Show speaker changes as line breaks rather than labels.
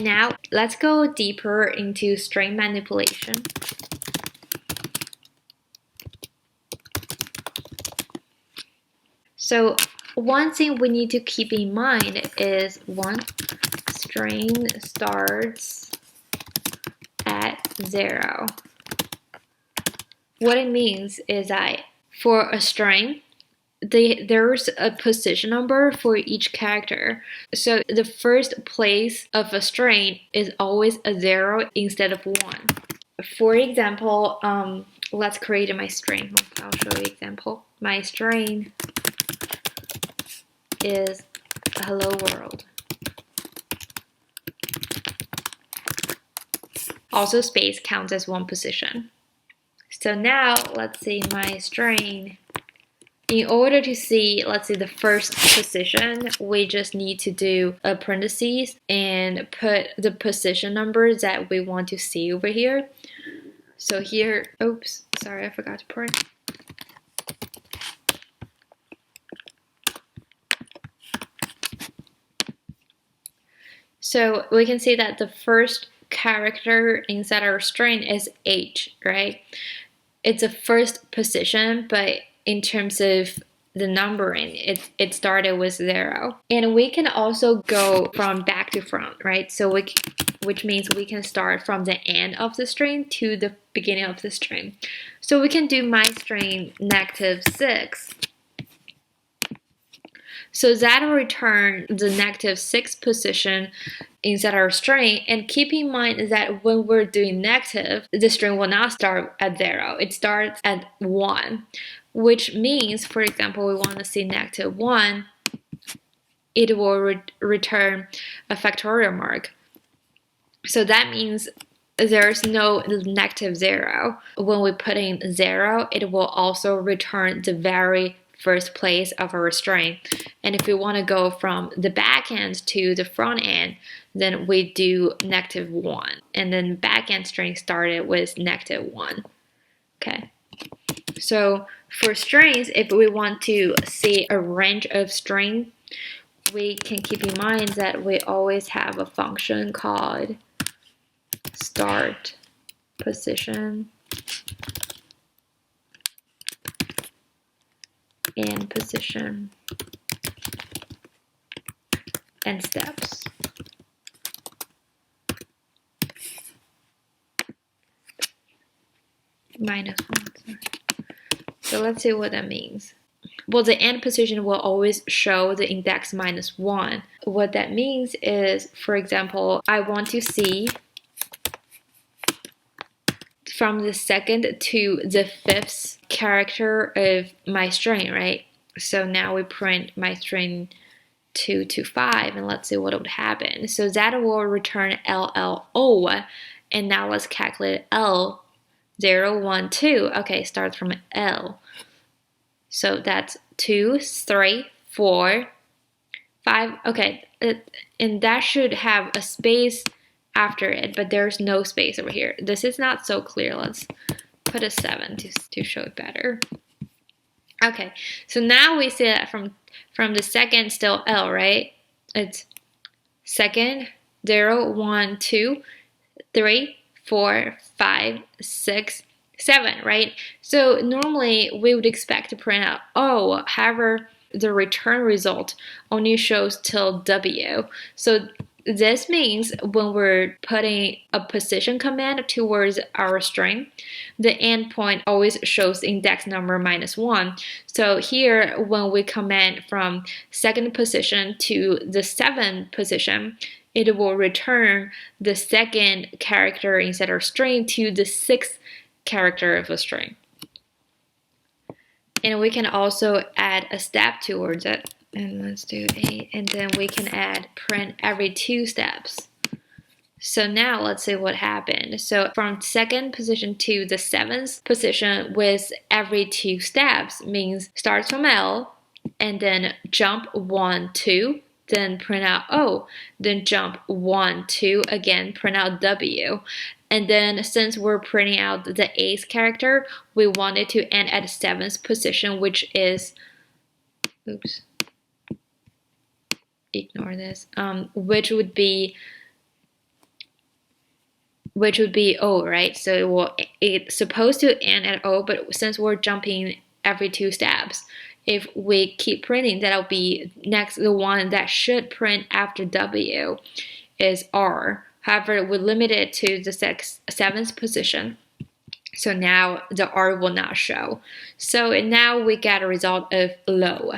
And now let's go deeper into string manipulation. So one thing we need to keep in mind is string starts at 0. What it means is that for a string, there's a position number for each character. So the first place of a string is always a 0 instead of 1. For example, let's create my string. I'll show you example. My string is hello world. Also, space counts as one position. So now let's see my string. In order to see, let's say, the first position, we just need to do a parentheses and put the position numbers that we want to see over here. So here, oops, sorry, I forgot to print. So we can see that the first character inside our string is H, right? It's a first position, but in terms of the numbering, it started with 0. And we can also go from back to front, right? So which means we can start from the end of the string to the beginning of the string. So we can do my string -6. So that will return the -6 position inside our string. And keep in mind that when we're doing negative, the string will not start at 0. It starts at 1, which means, for example, we want to see -1. It will return a factorial mark. So that means there's no -0. When we put in 0, it will also return the very first place of our string. And if we want to go from the back end to the front end, then we do -1. And then back end string started with -1. Okay. So for strings, if we want to see a range of string, we can keep in mind that we always have a function called start position and position and steps. -1, sorry. So let's see what that means. Well, the end position will always show the index -1. What that means is, for example, I want to see from the second to the 5th character of my string, right? So now we print my string 2 to 5, and let's see what would happen. So that will return LLO, and now let's calculate L. 0, 1, 2. Okay, starts from L. So that's 2, 3, 4, 5. Okay, and that should have a space after it, but there's no space over here. This is not so clear. Let's put a 7 to show it better. Okay, so now we see that from the second still L, right? It's second, 0, 1, 2, 3, 4, 5, 6, 7, right? So normally we would expect to print out O, however, the return result only shows till W. So this means when we're putting a position command towards our string, the endpoint always shows index number -1. So here, when we command from second position to the 7th position, it will return the second character inside our string to the 6th character of a string. And we can also add a step towards it. And let's do 8. And then we can add print every 2 steps. So now let's see what happened. So from second position to the 7th position with every 2 steps means starts from L and then jump 1, 2. Then print out O, then jump 1, 2, again print out W. And then since we're printing out the 8th character, we want it to end at 7th position, which is, oops, ignore this, which would be which would be O, right? So it's supposed to end at O, but since we're jumping every 2 steps, if we keep printing, that'll be next. The one that should print after W is R. However, we limit it to the 7th position. So now the R will not show. So now we get a result of low.